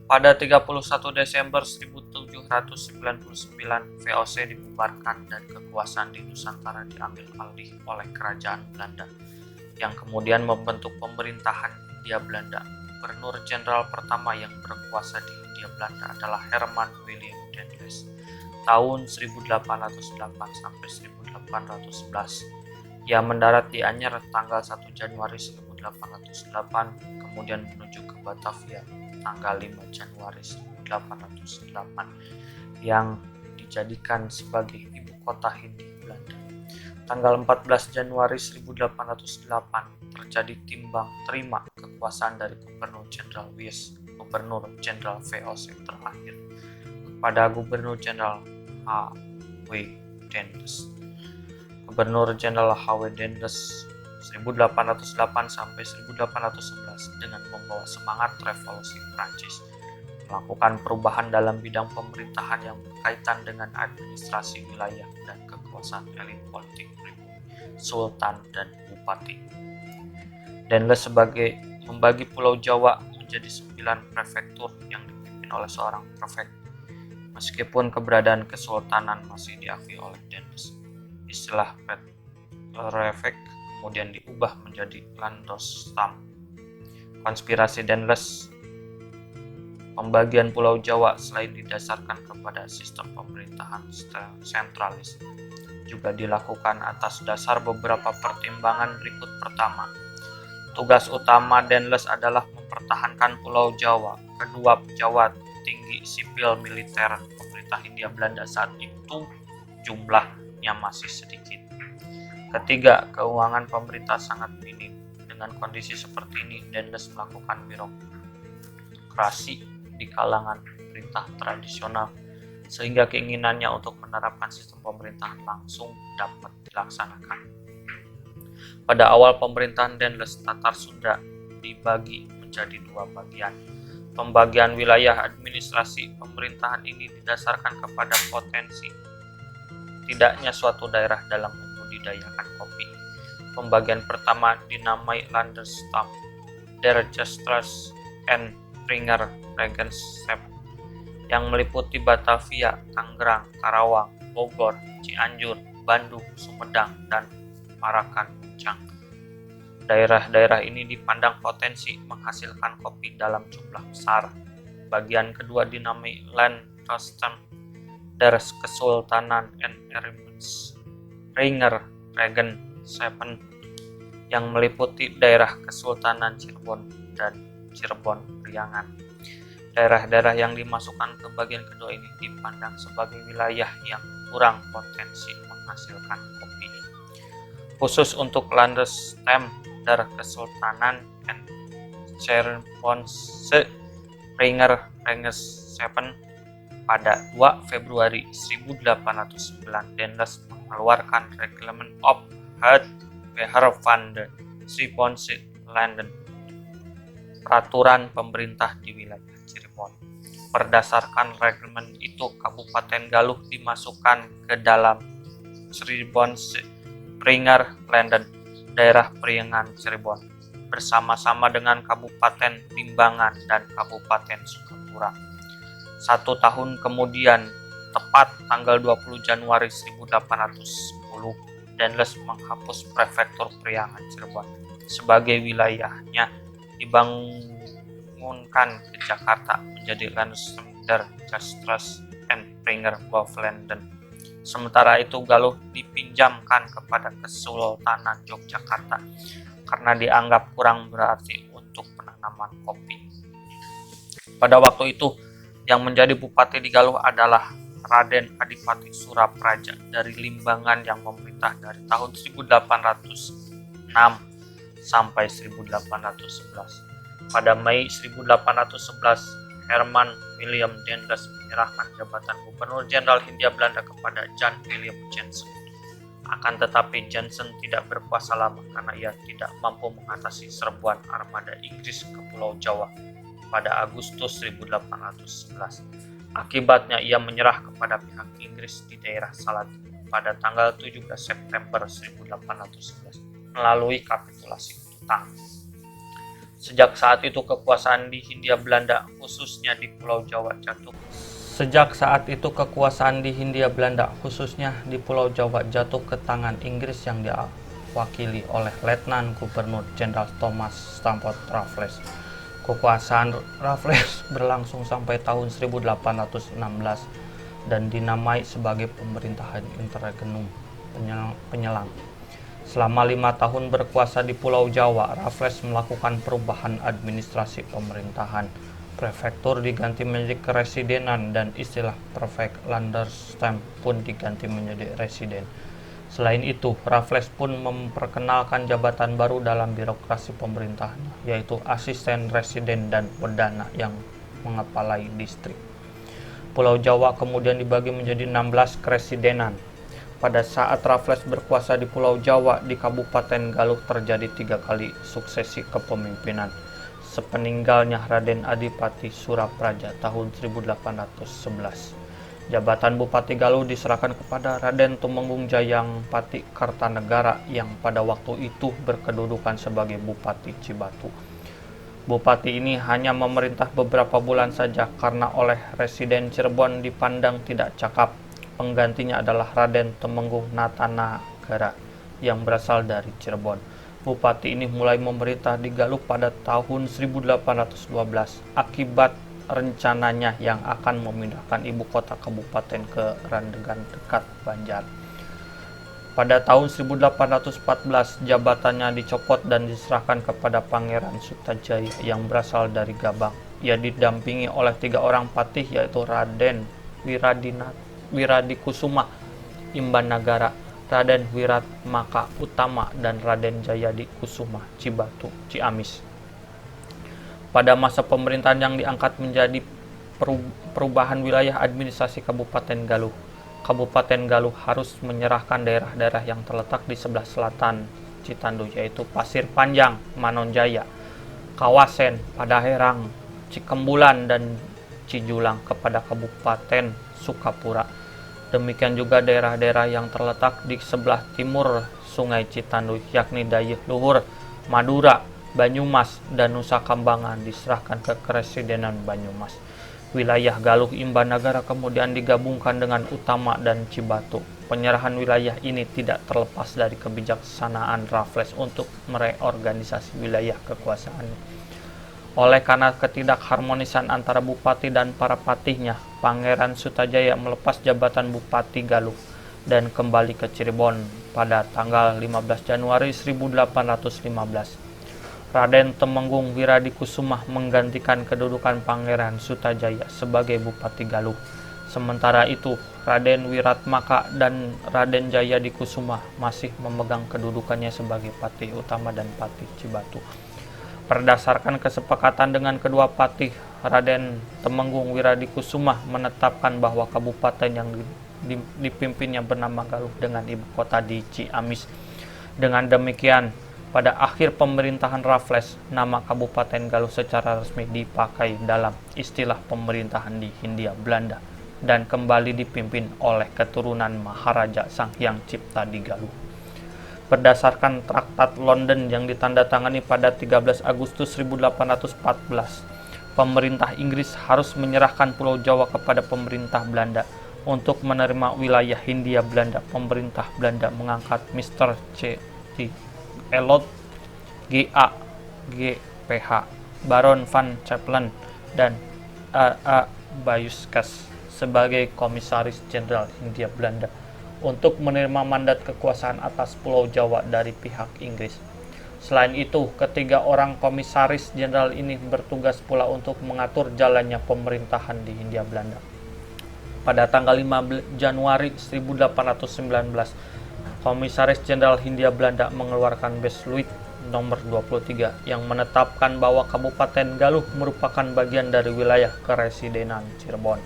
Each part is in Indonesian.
Pada 31 Desember 1799, VOC dibubarkan dan kekuasaan di Nusantara diambil alih oleh Kerajaan Belanda, yang kemudian membentuk pemerintahan Hindia Belanda. Gubernur Jenderal pertama yang berkuasa di Hindia Belanda adalah Herman William Daendels tahun 1808 sampai 1811. Ia mendarat di Anyer tanggal 1 Januari 1808, kemudian menuju ke Batavia tanggal 5 Januari 1808 yang dijadikan sebagai ibu kota Hindia Belanda. Tanggal 14 Januari 1808 terjadi timbang terima kekuasaan dari Gubernur Jenderal Wies, Gubernur Jenderal VOC terakhir, kepada Gubernur Jenderal H.W. Daendels. Gubernur Jenderal H.W. Daendels 1808 sampai 1811 dengan membawa semangat revolusi Prancis, melakukan perubahan dalam bidang pemerintahan yang berkaitan dengan administrasi wilayah dan kekuasaan elit politik pribumi, sultan dan bupati. Daendels membagi Pulau Jawa menjadi 9 prefektur yang dipimpin oleh seorang prefek. Meskipun keberadaan kesultanan masih diakui oleh Daendels, istilah prefek kemudian diubah menjadi Landesstamm. Konspirasi Daendels pembagian Pulau Jawa selain didasarkan kepada sistem pemerintahan sentralis, juga dilakukan atas dasar beberapa pertimbangan berikut. Pertama, tugas utama Daendels adalah mempertahankan Pulau Jawa. Kedua, pejabat tinggi sipil militer pemerintah Hindia Belanda saat itu jumlahnya masih sedikit. Ketiga, keuangan pemerintah sangat minim. Dengan kondisi seperti ini, Daendels melakukan birokrasi di kalangan pemerintah tradisional, sehingga keinginannya untuk menerapkan sistem pemerintahan langsung dapat dilaksanakan. Pada awal pemerintahan Daendels, Tatar Sunda dibagi menjadi 2 bagian. Pembagian wilayah administrasi pemerintahan ini didasarkan kepada potensi tidaknya suatu daerah dalam membudidayakan kopi. Pembagian pertama dinamai Landesstamm der Justus and Springer Regenschaft yang meliputi Batavia, Tangerang, Karawang, Bogor, Cianjur, Bandung, Sumedang, dan Parakan Puncak. Daerah-daerah ini dipandang potensi menghasilkan kopi dalam jumlah besar. Bagian kedua dinamai Landesstamm der Kesultanan and Springer Regenschaft yang meliputi daerah Kesultanan Cirebon dan Cirebon Priangan. Daerah-daerah yang dimasukkan ke bagian kedua ini dipandang sebagai wilayah yang kurang potensi menghasilkan kopi. Khusus untuk Landesstamm der Kesultanan and Cirebon Springer Regenschaft, pada 2 Februari 1809 Daendels mengeluarkan Reglement of het Beheer van de Cirebonse Landen, peraturan pemerintah di wilayah Cirebon. Berdasarkan reglemen itu, Kabupaten Galuh dimasukkan ke dalam Cirebonse Springer Landen, daerah Priangan Cirebon, bersama-sama dengan Kabupaten Limbangan dan Kabupaten Sukapura. 1 tahun kemudian, tepat tanggal 20 Januari 1810, Daendels menghapus prefektur Priangan Cirebon sebagai wilayahnya, dibangunkan ke Jakarta menjadi Landesstamm der Justus and Springer Landen. Sementara itu, Galuh dipinjamkan kepada Kesultanan Yogyakarta karena dianggap kurang berarti untuk penanaman kopi. Pada waktu itu, yang menjadi bupati di Galuh adalah Raden Adipati Surapraja dari Limbangan yang memerintah dari tahun 1806 sampai 1811. Pada Mei 1811, Herman William Daendels menyerahkan jabatan Gubernur Jenderal Hindia Belanda kepada Jan Willem Jansen. Akan tetapi Jansen tidak berkuasa lama karena ia tidak mampu mengatasi serbuan armada Inggris ke Pulau Jawa pada Agustus 1811. Akibatnya ia menyerah kepada pihak Inggris di daerah Salatiga pada tanggal 17 September 1811 melalui kapitulasi Tutang. Sejak saat itu kekuasaan di Hindia Belanda, khususnya di Pulau Jawa jatuh. Ke tangan Inggris yang diwakili oleh Letnan Gubernur Jenderal Thomas Stamford Raffles. Kekuasaan Raffles berlangsung sampai tahun 1816 dan dinamai sebagai pemerintahan interregnum penyelam. Selama 5 tahun berkuasa di Pulau Jawa, Raffles melakukan perubahan administrasi pemerintahan. Prefektur diganti menjadi keresidenan dan istilah prefect Landerstem pun diganti menjadi residen. Selain itu, Raffles pun memperkenalkan jabatan baru dalam birokrasi pemerintahannya, yaitu asisten residen dan perdana yang mengepalai distrik. Pulau Jawa kemudian dibagi menjadi 16 keresidenan. Pada saat Raffles berkuasa di Pulau Jawa, di Kabupaten Galuh terjadi 3 kali suksesi kepemimpinan. Sepeninggalnya Raden Adipati Surapraja tahun 1811. Jabatan Bupati Galuh diserahkan kepada Raden Tumenggung Jayang Pati Kartanegara yang pada waktu itu berkedudukan sebagai Bupati Cibatu. Bupati ini hanya memerintah beberapa bulan saja karena oleh residen Cirebon dipandang tidak cakap. Penggantinya adalah Raden Temenggung Natanagara yang berasal dari Cirebon. Bupati ini mulai memerintah di Galuh pada tahun 1812 akibat rencananya yang akan memindahkan ibu kota kabupaten ke Randegan dekat Banjar. Pada tahun 1814 jabatannya dicopot dan diserahkan kepada Pangeran Sutajaya yang berasal dari Gabang. Ia didampingi oleh 3 orang patih yaitu Raden Wiradikusuma Imbanagara, Raden Wiratmaka Utama, dan Raden Jayadi Kusuma Cibatu Ciamis. Pada masa pemerintahan yang diangkat menjadi perubahan wilayah administrasi Kabupaten Galuh. Kabupaten Galuh harus menyerahkan daerah-daerah yang terletak di sebelah selatan Citandu, yaitu Pasir Panjang, Manonjaya, Kawasen, Padaherang, Cikembulan, dan Cijulang kepada Kabupaten Sukapura. Demikian juga daerah-daerah yang terletak di sebelah timur Sungai Citandu, yakni Dayeuh Luhur, Madura, Banyumas, dan Nusa Kambangan diserahkan ke Keresidenan Banyumas. Wilayah Galuh Imbanagara kemudian digabungkan dengan Utama dan Cibatu. Penyerahan wilayah ini tidak terlepas dari kebijaksanaan Raffles untuk mereorganisasi wilayah kekuasaannya. Oleh karena ketidakharmonisan antara bupati dan para patihnya, Pangeran Sutajaya melepas jabatan Bupati Galuh dan kembali ke Cirebon pada tanggal 15 Januari 1815. Raden Temenggung Wiradikusuma menggantikan kedudukan Pangeran Sutajaya sebagai Bupati Galuh. Sementara itu, Raden Wiratmaka dan Raden Jayadikusuma masih memegang kedudukannya sebagai Patih Utama dan Patih Cibatu. Berdasarkan kesepakatan dengan kedua patih, Raden Temenggung Wiradikusuma menetapkan bahwa kabupaten yang dipimpinnya bernama Galuh dengan ibu kota di Ciamis. Dengan demikian, pada akhir pemerintahan Raffles, nama Kabupaten Galuh secara resmi dipakai dalam istilah pemerintahan di Hindia Belanda dan kembali dipimpin oleh keturunan Maharaja Sanghyang Cipta di Galuh. Berdasarkan Traktat London yang ditandatangani pada 13 Agustus 1814, pemerintah Inggris harus menyerahkan Pulau Jawa kepada pemerintah Belanda. Untuk menerima wilayah Hindia Belanda, pemerintah Belanda mengangkat Mr. C. T. Elot, G.A. G.P.H., Baron van Chappellen, dan A.A. Bayuskas sebagai Komisaris Jenderal Hindia Belanda untuk menerima mandat kekuasaan atas Pulau Jawa dari pihak Inggris. Selain itu, ketiga orang komisaris jenderal ini bertugas pula untuk mengatur jalannya pemerintahan di Hindia Belanda. Pada tanggal 5 Januari 1819, Komisaris Jenderal Hindia Belanda mengeluarkan Besluit nomor 23 yang menetapkan bahwa Kabupaten Galuh merupakan bagian dari wilayah Keresidenan Cirebon.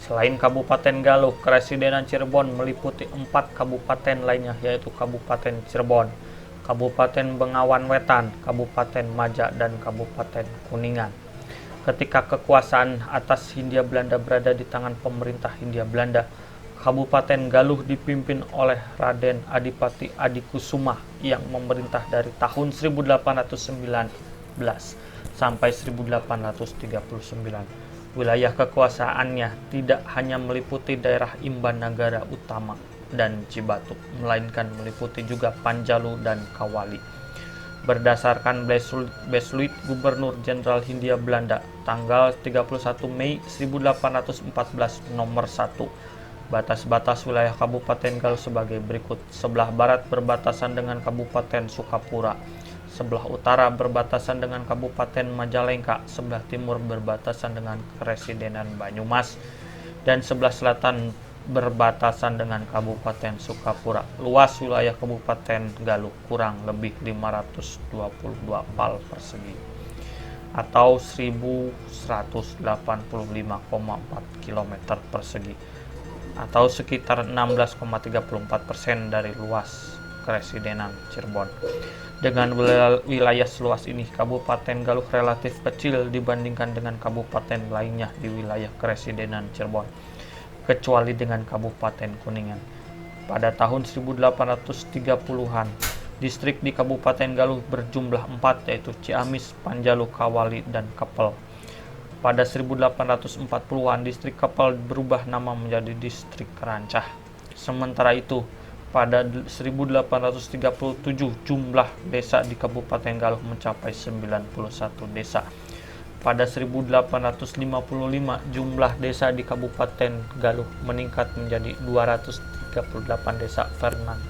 Selain Kabupaten Galuh, Keresidenan Cirebon meliputi 4 kabupaten lainnya, yaitu Kabupaten Cirebon, Kabupaten Bengawan Wetan, Kabupaten Maja, dan Kabupaten Kuningan. Ketika kekuasaan atas Hindia Belanda berada di tangan pemerintah Hindia Belanda, Kabupaten Galuh dipimpin oleh Raden Adipati Adikusuma yang memerintah dari tahun 1809 sampai 1839. Wilayah kekuasaannya tidak hanya meliputi daerah Imban Nagara Utama dan Cibatu, melainkan meliputi juga Panjalu dan Kawali. Berdasarkan Besluit Gubernur Jenderal Hindia Belanda tanggal 31 Mei 1814 nomor 1, batas-batas wilayah Kabupaten Galuh sebagai berikut. Sebelah barat berbatasan dengan Kabupaten Sukapura, sebelah utara berbatasan dengan Kabupaten Majalengka, sebelah timur berbatasan dengan Kresidenan Banyumas, dan sebelah selatan berbatasan dengan Kabupaten Sukapura. Luas wilayah Kabupaten Galuh kurang lebih 522 pal persegi atau 1185,4 km persegi atau sekitar 16,34% dari luas Kresidenan Cirebon. Dengan wilayah seluas ini, Kabupaten Galuh relatif kecil dibandingkan dengan kabupaten lainnya di wilayah Kresidenan Cirebon, kecuali dengan Kabupaten Kuningan. Pada tahun 1830-an, distrik di Kabupaten Galuh berjumlah 4, yaitu Ciamis, Panjalu, Kawali, dan Kepel. Pada 1840-an, distrik Kepel berubah nama menjadi distrik Rancah. Sementara itu, pada 1837 jumlah desa di Kabupaten Galuh mencapai 91 desa. Pada 1855 jumlah desa di Kabupaten Galuh meningkat menjadi 238 desa Fernand.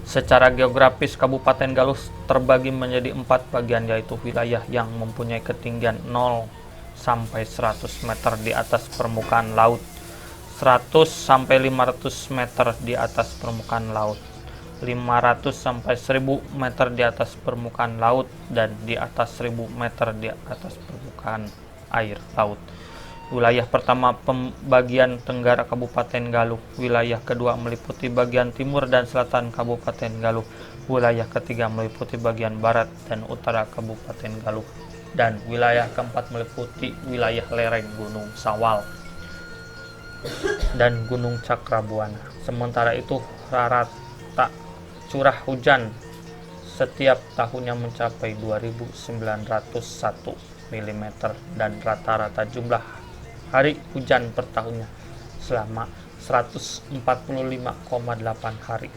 Secara geografis, Kabupaten Galuh terbagi menjadi 4 bagian, yaitu wilayah yang mempunyai ketinggian 0 sampai 100 meter di atas permukaan laut, 100 sampai 500 meter di atas permukaan laut, 500 sampai 1000 meter di atas permukaan laut, dan di atas 1000 meter di atas permukaan air laut. Wilayah pertama pembagian tenggara Kabupaten Galuh. Wilayah kedua meliputi bagian timur dan selatan Kabupaten Galuh. Wilayah ketiga meliputi bagian barat dan utara Kabupaten Galuh. Dan wilayah keempat meliputi wilayah lereng Gunung Sawal dan Gunung Cakrabuana. Sementara itu, rata curah hujan setiap tahunnya mencapai 2.901 mm dan rata-rata jumlah hari hujan per tahunnya selama 145,8 hari.